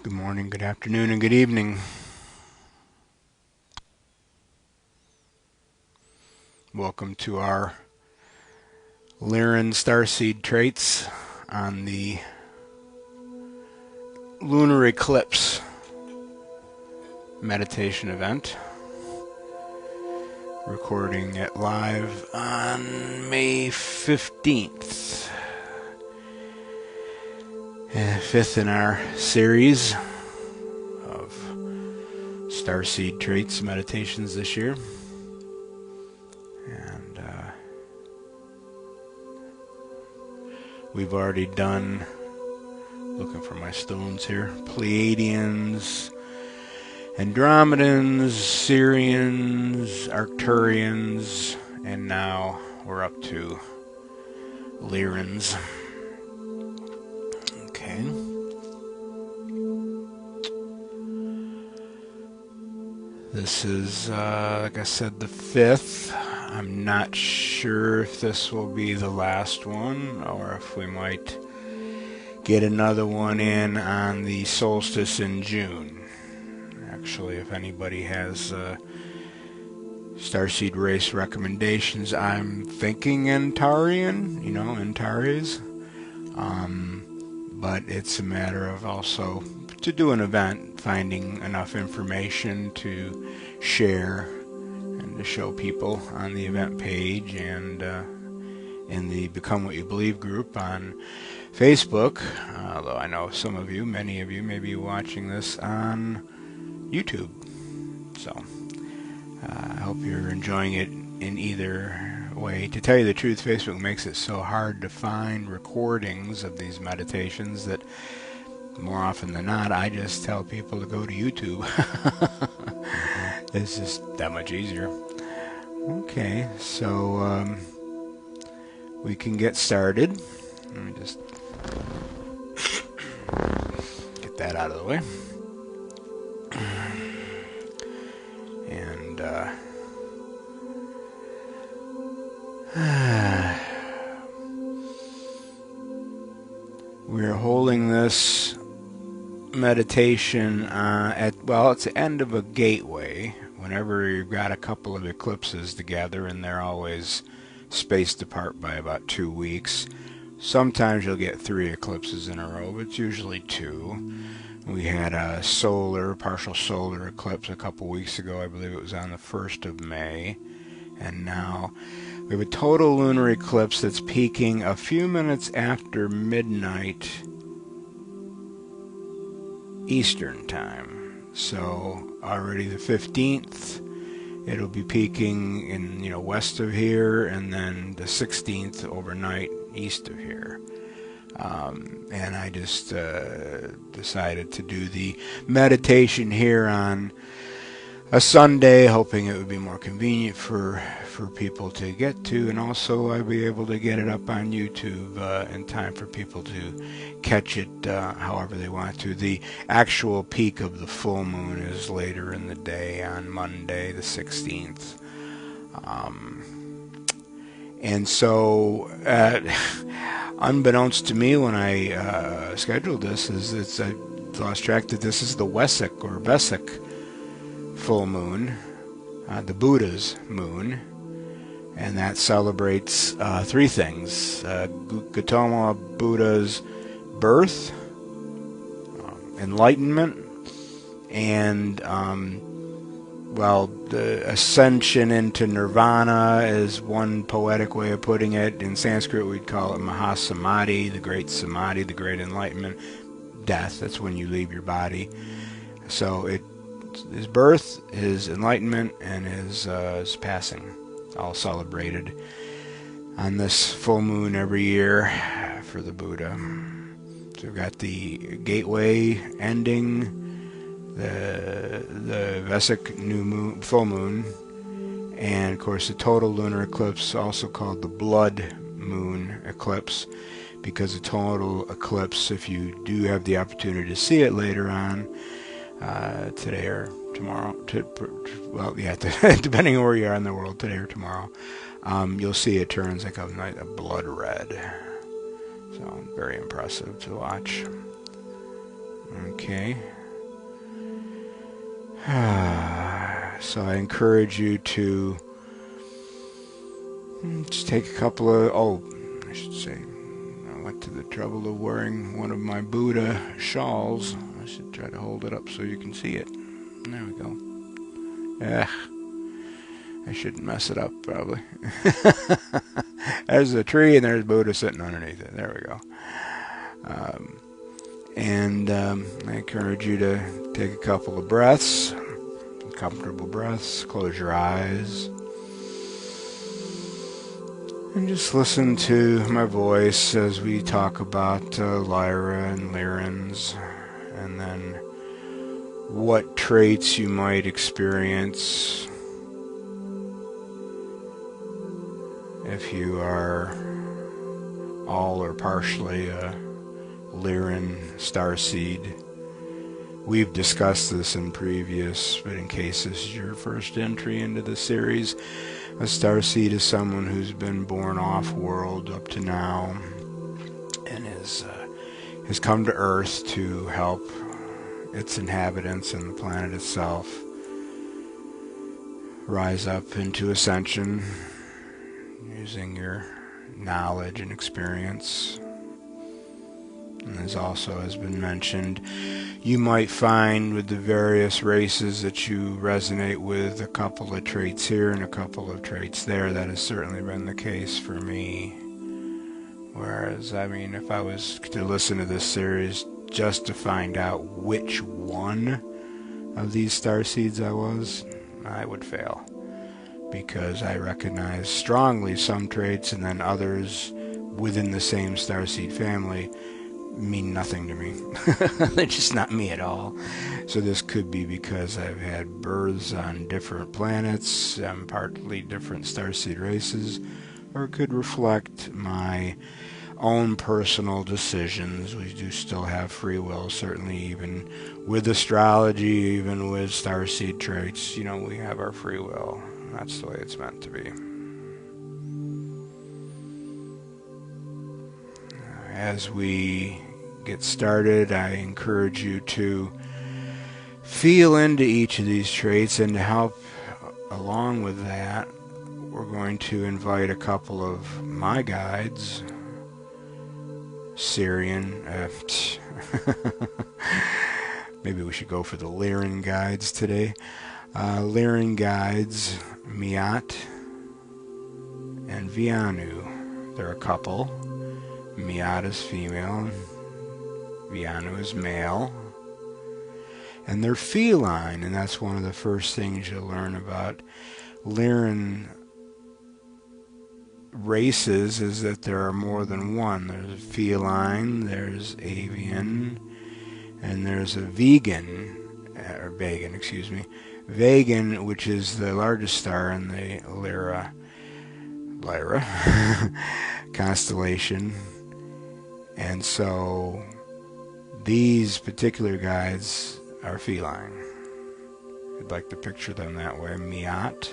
Good morning, good afternoon, and good evening. Welcome to our Lyran Starseed traits on the Lunar Eclipse meditation event. Recording it live on May 15th. Fifth in our series of Starseed traits meditations this year. And we've already done, looking for my stones here, Pleiadians, Andromedans, Sirians, Arcturians, and now we're up to Lyrans. Okay. This is, like I said, the fifth. I'm not sure if this will be the last one or if we might get another one in on the solstice in June. Actually, if anybody has Starseed race recommendations, I'm thinking Antarian, Antares. But it's a matter of also, to do an event, finding enough information to share and to show people on the event page and in the Become What You Believe group on Facebook, although I know many of you may be watching this on YouTube. So I hope you're enjoying it in either way. To tell you the truth, Facebook makes it so hard to find recordings of these meditations that more often than not I just tell people to go to YouTube. It's just that much easier. Okay, so we can get started. Let me just get that out of the way. And we're holding this meditation it's the end of a gateway. Whenever you've got a couple of eclipses together, and they're always spaced apart by about 2 weeks. Sometimes you'll get 3 eclipses in a row, but it's usually 2. We had a partial solar eclipse a couple weeks ago. I believe it was on the 1st of May. And now we have a total lunar eclipse that's peaking a few minutes after midnight Eastern time. So already the 15th, it'll be peaking in west of here, and then the 16th overnight east of here. And I just decided to do the meditation here on a Sunday, hoping it would be more convenient for people to get to, and also I'd be able to get it up on YouTube in time for people to catch it however they want to. The actual peak of the full moon is later in the day on Monday the 16th. And so, unbeknownst to me when I scheduled this, I lost track that this is the Wesak or Vesak full moon, the Buddha's moon, and that celebrates 3 things: Gautama Buddha's birth, enlightenment, and the ascension into nirvana is one poetic way of putting it. In Sanskrit, we'd call it Mahasamadhi, the great samadhi, the great enlightenment. Death, that's when you leave your body. So his birth, his enlightenment, and his passing, all celebrated on this full moon every year for the Buddha. So we've got the gateway ending, the Vesak new moon, full moon, and of course the total lunar eclipse, also called the blood moon eclipse, because a total eclipse, if you do have the opportunity to see it later on, today or tomorrow, depending on where you are in the world, today or tomorrow, you'll see it turns like a blood red. So very impressive to watch. Okay, So I encourage you to just take a couple of, I should say, I went to the trouble of wearing one of my Buddha shawls. I should try to hold it up so you can see it. There we go. I shouldn't mess it up, probably. There's a tree and there's Buddha sitting underneath it. There we go. I encourage you to take a couple of breaths, comfortable breaths. Close your eyes. And just listen to my voice as we talk about Lyra and Lyrans, and then what traits you might experience if you are all or partially a Lyran Starseed. We've discussed this in previous, but in case this is your first entry into the series, a Starseed is someone who's been born off-world up to now and has come to Earth to help its inhabitants and the planet itself rise up into ascension using your knowledge and experience. And as also has been mentioned, you might find with the various races that you resonate with a couple of traits here and a couple of traits there. That has certainly been the case for me. Whereas, I mean, if I was to listen to this series just to find out which one of these starseeds I would fail. Because I recognize strongly some traits and then others within the same starseed family mean nothing to me. They're just not me at all. So this could be because I've had births on different planets, partly different starseed races, or it could reflect my own personal decisions. We do still have free will, certainly, even with astrology, even with starseed traits. You know, we have our free will. That's the way it's meant to be. As we get started, I encourage you to feel into each of these traits, and to help along with that, we're going to invite a couple of my guides, Syrian, maybe we should go for the Lyran guides today. Lyran guides, Miat and Vianu. They're a couple. Miat is female, Vianu is male, and they're feline, and that's one of the first things you'll learn about Lyran races, is that there are more than one. There's feline, there's avian, and there's a vegan, Vegan, which is the largest star in the Lyra constellation. And so these particular guides are feline. I'd like to picture them that way. Miat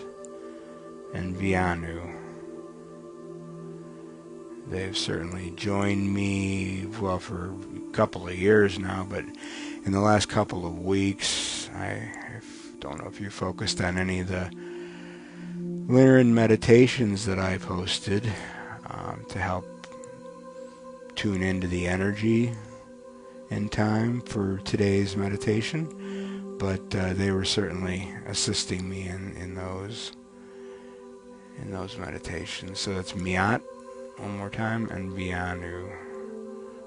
and Vianu. They've certainly joined me, well, for a couple of years now, but in the last couple of weeks, I don't know if you focused on any of the Lyran meditations that I've hosted to help tune into the energy in time for today's meditation, but they were certainly assisting me in those meditations. So that's Miat, one more time, and Vianu,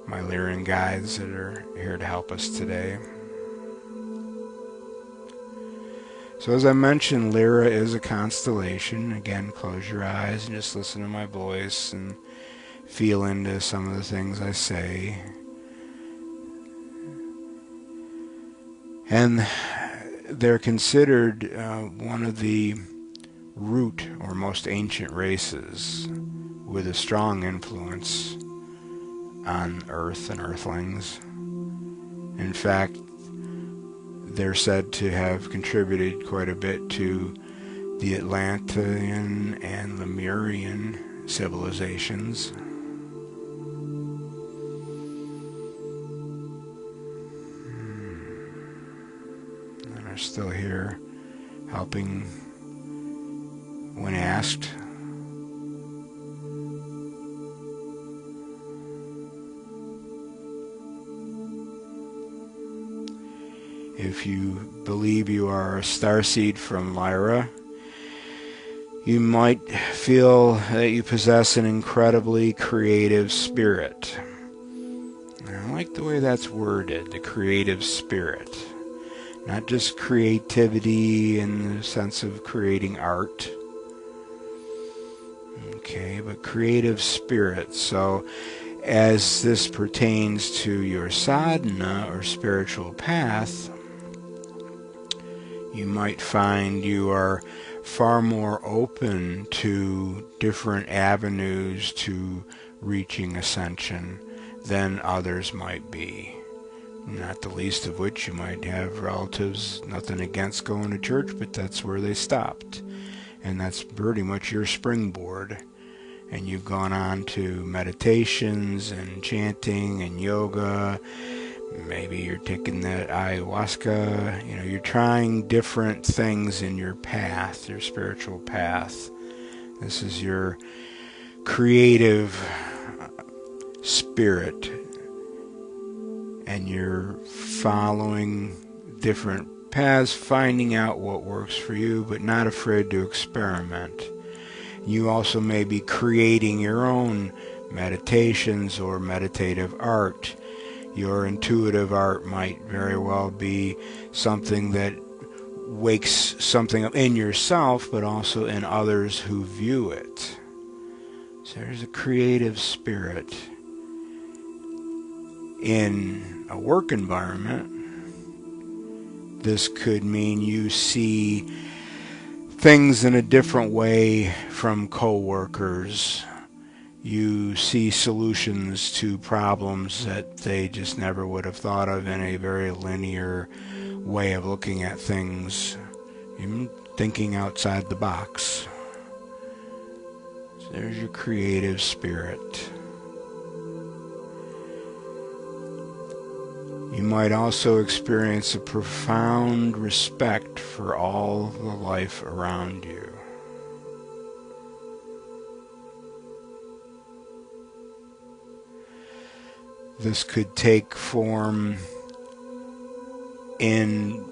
my Lyran guides that are here to help us today. So as I mentioned, Lyra is a constellation. Again, close your eyes and just listen to my voice and feel into some of the things I say. And they're considered one of the root or most ancient races with a strong influence on Earth and Earthlings. In fact, they're said to have contributed quite a bit to the Atlantean and Lemurian civilizations. And I are still here, helping when asked. If you believe you are a starseed from Lyra, you might feel that you possess an incredibly creative spirit. I like the way that's worded, the creative spirit. Not just creativity in the sense of creating art. Okay, but creative spirit. So, as this pertains to your sadhana or spiritual path, you might find you are far more open to different avenues to reaching ascension than others might be. Not the least of which you might have relatives, nothing against going to church, but that's where they stopped. And that's pretty much your springboard. And you've gone on to meditations and chanting and yoga. Maybe you're taking that ayahuasca. You're trying different things in your path, your spiritual path. This is your creative spirit. And you're following different paths, finding out what works for you, but not afraid to experiment. You also may be creating your own meditations or meditative art. Your intuitive art might very well be something that wakes something up in yourself, but also in others who view it. So there's a creative spirit. In a work environment, this could mean you see things in a different way from co-workers. You see solutions to problems that they just never would have thought of in a very linear way of looking at things, even thinking outside the box. So there's your creative spirit. You might also experience a profound respect for all the life around you. This could take form in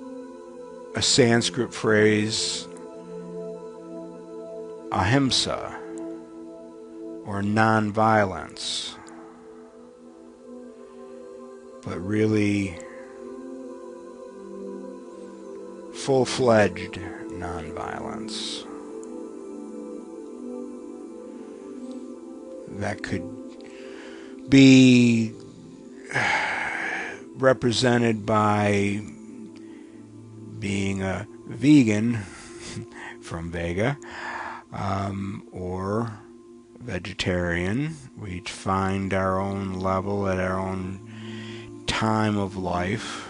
a Sanskrit phrase, ahimsa, or non-violence. But really full-fledged nonviolence. That could be represented by being a vegan from Vega, or vegetarian. We each find our own level at our own time of life,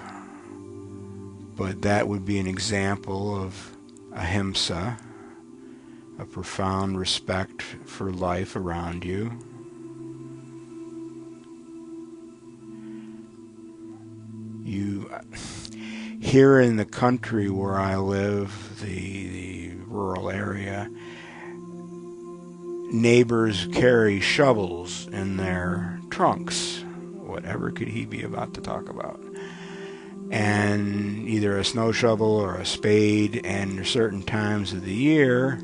but that would be an example of ahimsa, a profound respect for life around you. Here in the country where I live, the rural area, neighbors carry shovels in their trunks. Whatever could he be about to talk about? And either a snow shovel or a spade, and there's certain times of the year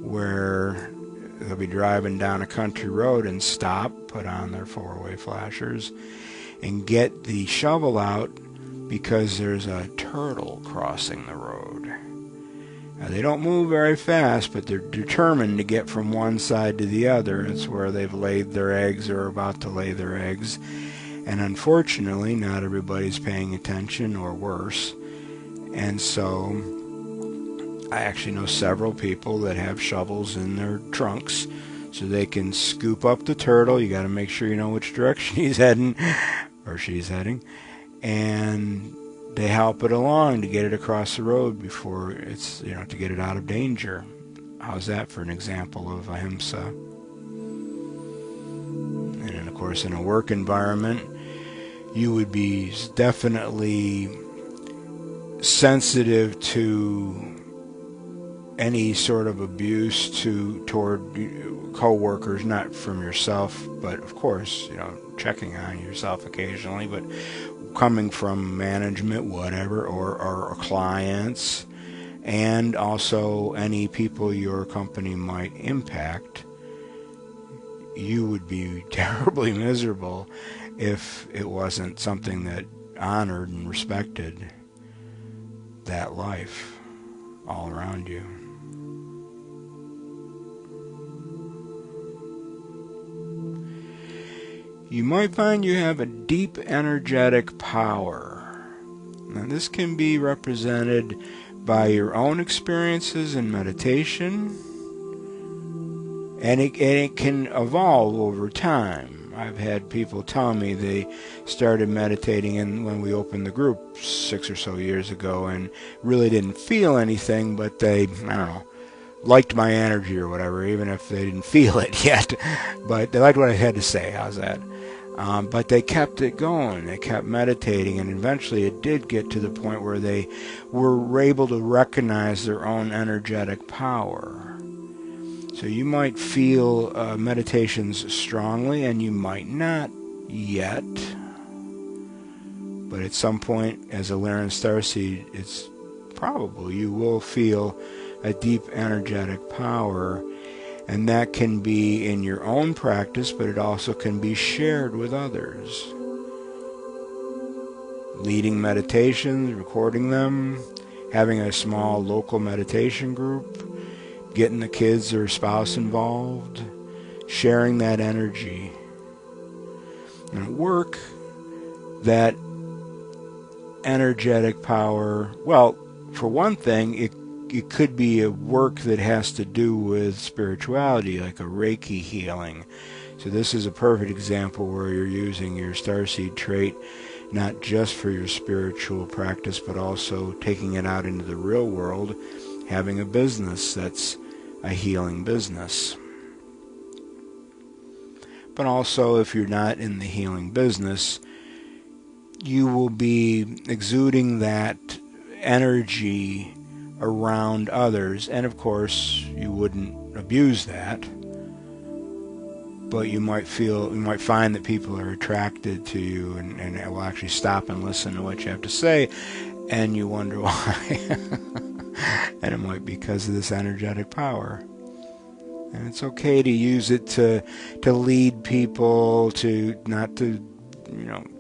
where they'll be driving down a country road and stop, put on their four-way flashers, and get the shovel out because there's a turtle crossing the road. Now, they don't move very fast, but they're determined to get from one side to the other. It's where they've laid their eggs or are about to lay their eggs. And unfortunately, not everybody's paying attention, or worse. And so, I actually know several people that have shovels in their trunks so they can scoop up the turtle. You got to make sure you know which direction he's heading, or she's heading. And they help it along to get it across the road before it's, to get it out of danger. How's that for an example of ahimsa? And then, of course, in a work environment, you would be definitely sensitive to any sort of abuse toward co-workers, not from yourself, but of course, checking on yourself occasionally, but coming from management, whatever, or clients, and also any people your company might impact, you would be terribly miserable if it wasn't something that honored and respected that life all around you. You might find you have a deep energetic power. Now, this can be represented by your own experiences in meditation, and it can evolve over time. I've had people tell me they started meditating when we opened the group 6 or so years ago and really didn't feel anything, but they, liked my energy or whatever, even if they didn't feel it yet. But they liked what I had to say. How's that? But they kept it going. They kept meditating, and eventually it did get to the point where they were able to recognize their own energetic power. So you might feel meditations strongly, and you might not yet. But at some point, as a Lyran Starseed, it's probable you will feel a deep energetic power. And that can be in your own practice, but it also can be shared with others. Leading meditations, recording them, having a small local meditation group, getting the kids or spouse involved, sharing that energy. And at work, that energetic power, well, for one thing, it could be a work that has to do with spirituality, like a Reiki healing. So this is a perfect example where you're using your Starseed trait not just for your spiritual practice, but also taking it out into the real world, having a business that's a healing business. But also, if you're not in the healing business, you will be exuding that energy around others, and of course you wouldn't abuse that, but you might find that people are attracted to you and will actually stop and listen to what you have to say, and you wonder why. And it might be because of this energetic power. And it's okay to use it to lead people, to not to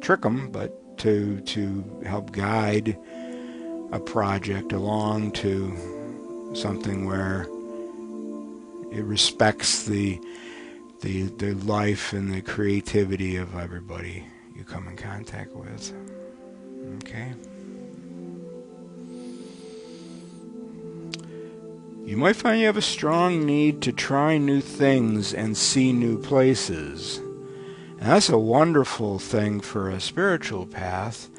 trick them, but to help guide a project along to something where it respects the life and the creativity of everybody you come in contact with. Okay? You might find you have a strong need to try new things and see new places. And that's a wonderful thing for a spiritual path,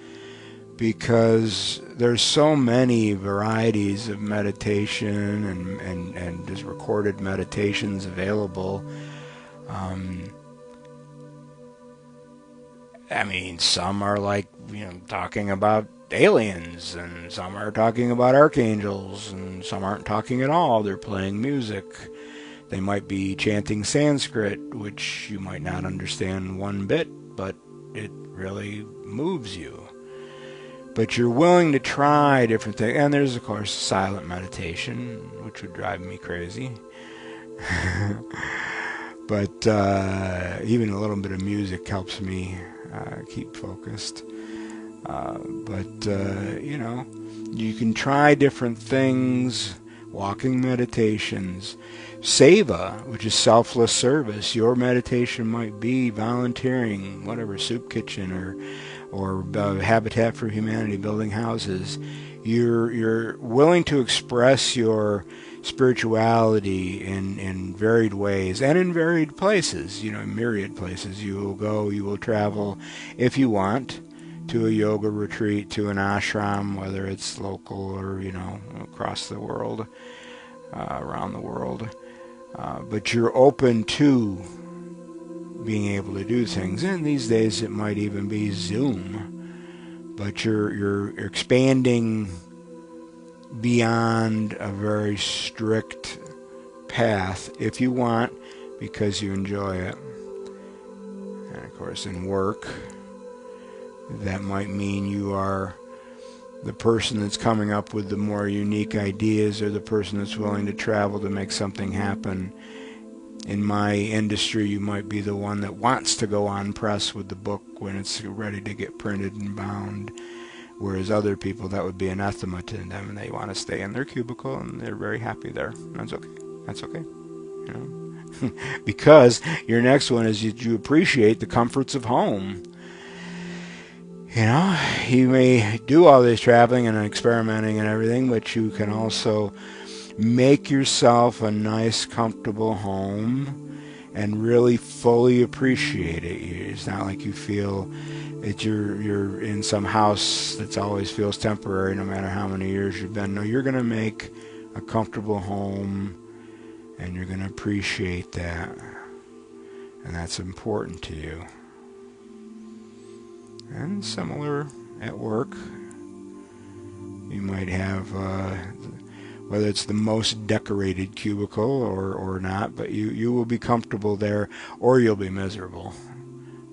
because there's so many varieties of meditation and just recorded meditations available. Some are like, talking about aliens, and some are talking about archangels, and some aren't talking at all. They're playing music. They might be chanting Sanskrit, which you might not understand one bit, but it really moves you. But you're willing to try different things. And there's, of course, silent meditation, which would drive me crazy. But even a little bit of music helps me keep focused. You can try different things, walking meditations. Seva, which is selfless service. Your meditation might be volunteering, whatever, soup kitchen or Habitat for Humanity, building houses. You're willing to express your spirituality in varied ways and in varied places, myriad places. You will go, you will travel if you want to a yoga retreat, to an ashram, whether it's local or, across the world, around the world. But you're open to being able to do things. And these days it might even be Zoom. But you're expanding beyond a very strict path if you want, because you enjoy it. And of course, in work, that might mean you are the person that's coming up with the more unique ideas, or the person that's willing to travel to make something happen. In my industry, you might be the one that wants to go on press with the book when it's ready to get printed and bound, whereas other people, that would be anathema to them, and they want to stay in their cubicle and they're very happy there. That's okay. That's okay. You know, because your next one is you appreciate the comforts of home. You know, you may do all this traveling and experimenting and everything, but you can also make yourself a nice, comfortable home and really fully appreciate it. It's not like you feel that you're in some house that always feels temporary no matter how many years you've been. No, you're going to make a comfortable home, and you're going to appreciate that. And that's important to you. And similar at work, you might have, whether it's the most decorated cubicle or not, but you will be comfortable there, or you'll be miserable.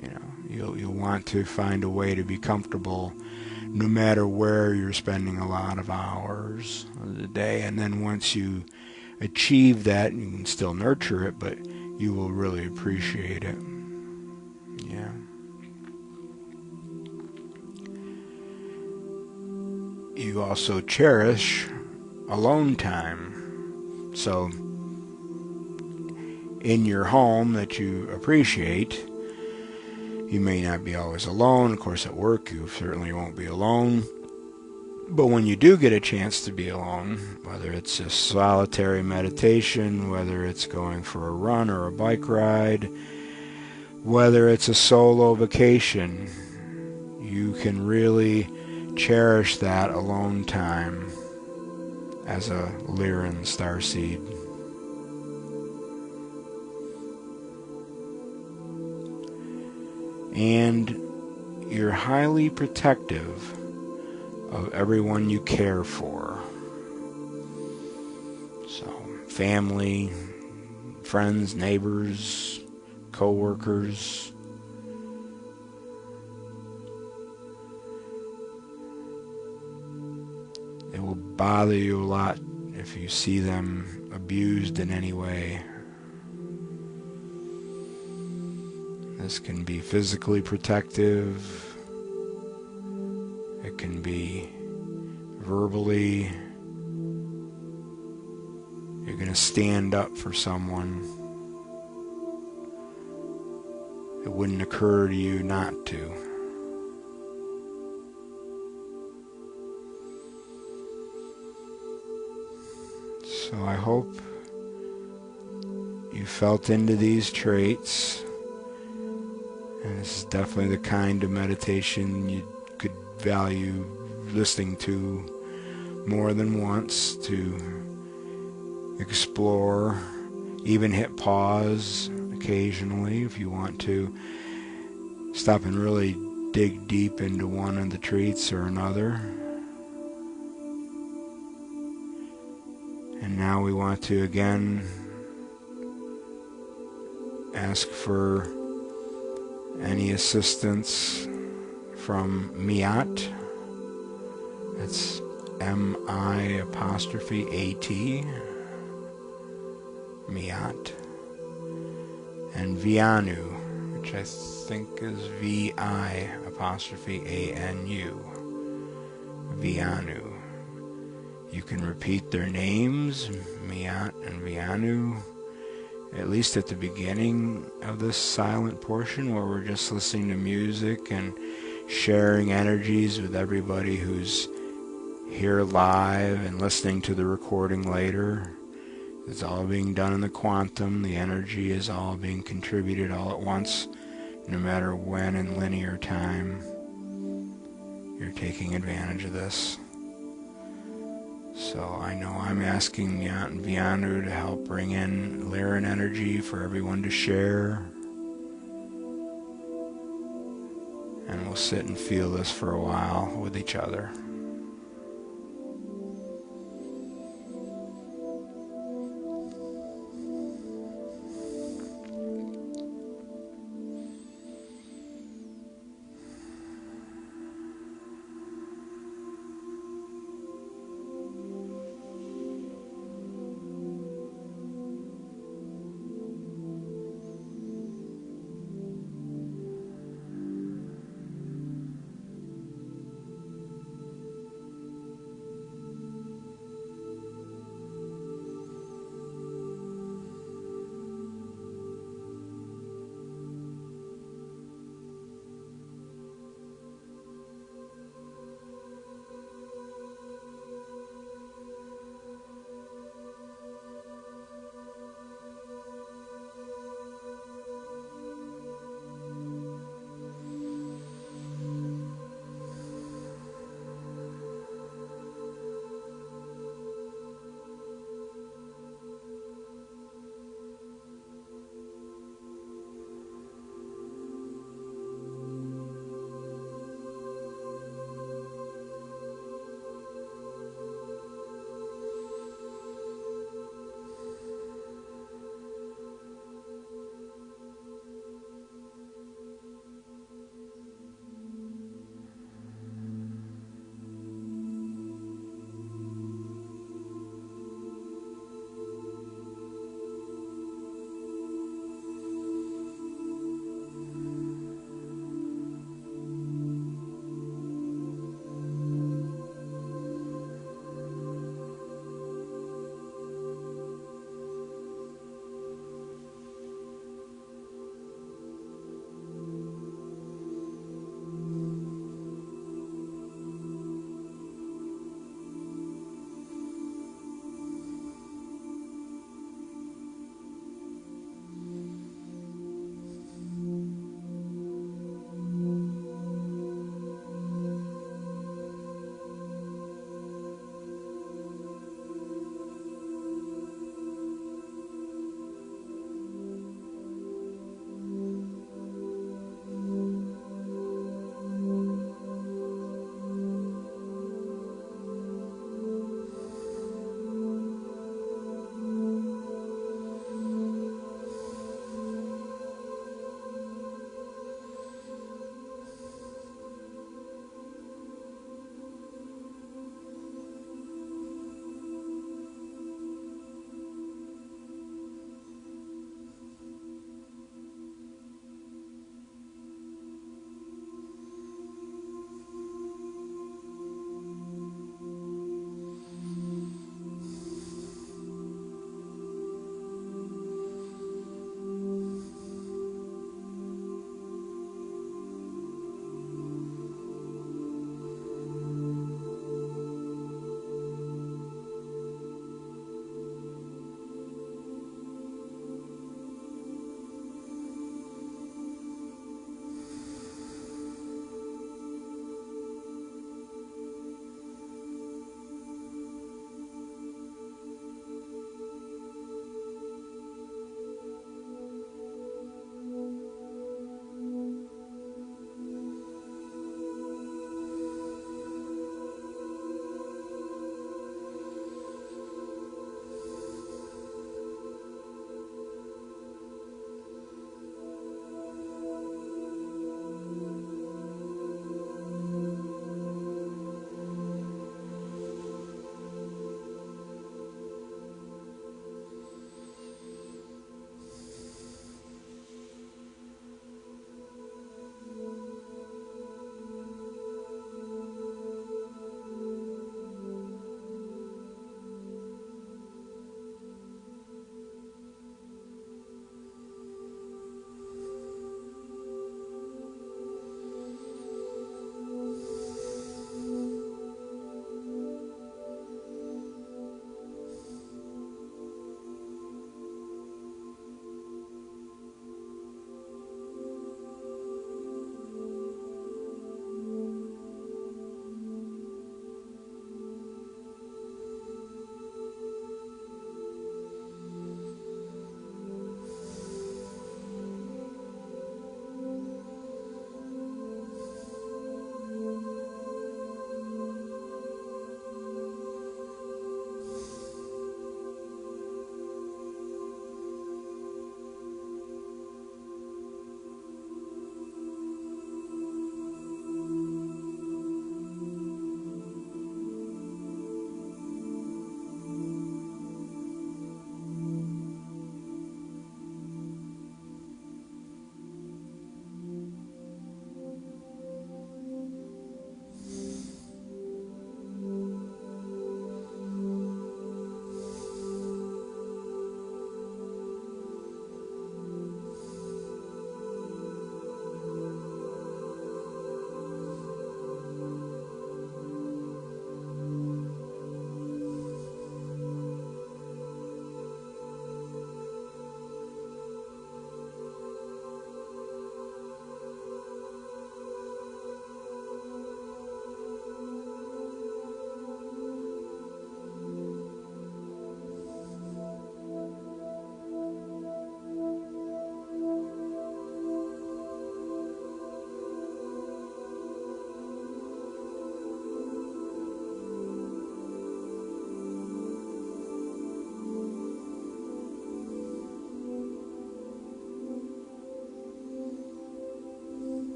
You know, you'll want to find a way to be comfortable no matter where you're spending a lot of hours of the day. And then once you achieve that, you can still nurture it, but you will really appreciate it. Yeah. You also cherish alone time. So in your home that you appreciate, you may not be always alone. Of course, at work you certainly won't be alone. But when you do get a chance to be alone, whether it's a solitary meditation, whether it's going for a run or a bike ride, whether it's a solo vacation, you can really cherish that alone time as a Lyran Starseed. And you're highly protective of everyone you care for. So, family, friends, neighbors, co-workers. It will bother you a lot if you see them abused in any way. This can be physically protective. It can be verbally. You're going to stand up for someone. It wouldn't occur to you not to. So I hope you felt into these traits. And this is definitely the kind of meditation you could value listening to more than once, to explore, even hit pause occasionally if you want to stop and really dig deep into one of the traits or another. And now we want to again ask for any assistance from Miat. It's M-I''AT, Miat. And Vianu, which I think is V-I''ANU, Vianu. You can repeat their names, Miat and Vianu, at least at the beginning of this silent portion where we're just listening to music and sharing energies with everybody who's here live and listening to the recording later. It's all being done in the quantum. The energy is all being contributed all at once, no matter when in linear time. You're taking advantage of this. So I know I'm asking Miat and Vianu to help bring in Lyran energy for everyone to share. And we'll sit and feel this for a while with each other.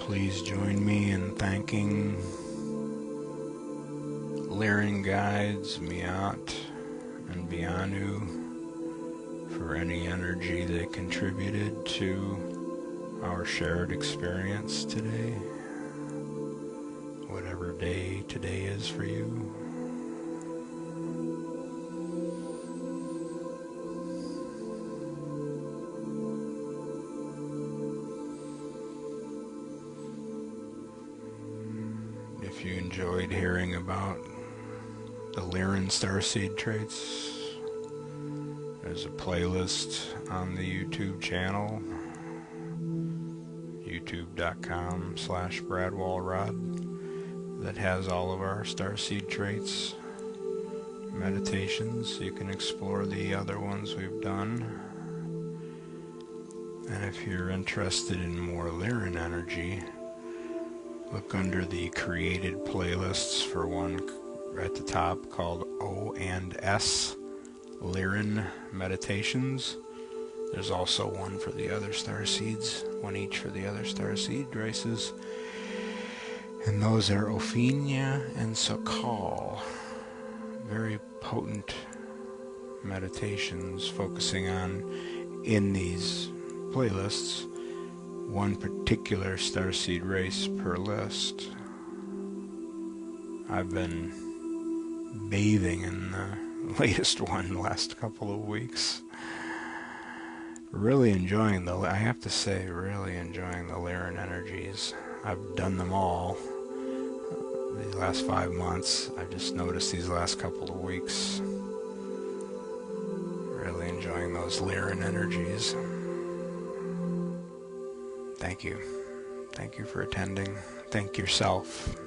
Please join me in thanking Lyran guides, Miat and Bianu, for any energy they contributed to our shared experience today, whatever day today is for you. If you enjoyed hearing about the Lyran Starseed traits, there's a playlist on the YouTube channel, youtube.com/BradWalrod, that has all of our Starseed traits, meditations. You can explore the other ones we've done. And if you're interested in more Lyran energy, look under the created playlists for one at the top called O&S Lyran Meditations. There's also one for the other starseeds, one each for the other starseed races. And those are Ophinia and Sokal. Very potent meditations focusing on, in these playlists, one particular starseed race per list. I've been bathing in the latest one the last couple of weeks. Really enjoying I have to say, really enjoying the Lyran energies. I've done them all these last 5 months. I've just noticed these last couple of weeks. Really enjoying those Lyran energies. Thank you. Thank you for attending. Thank yourself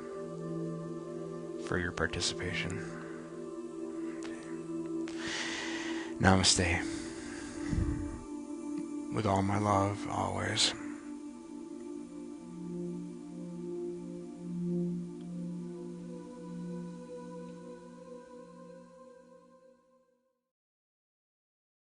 for your participation. Namaste. With all my love, always.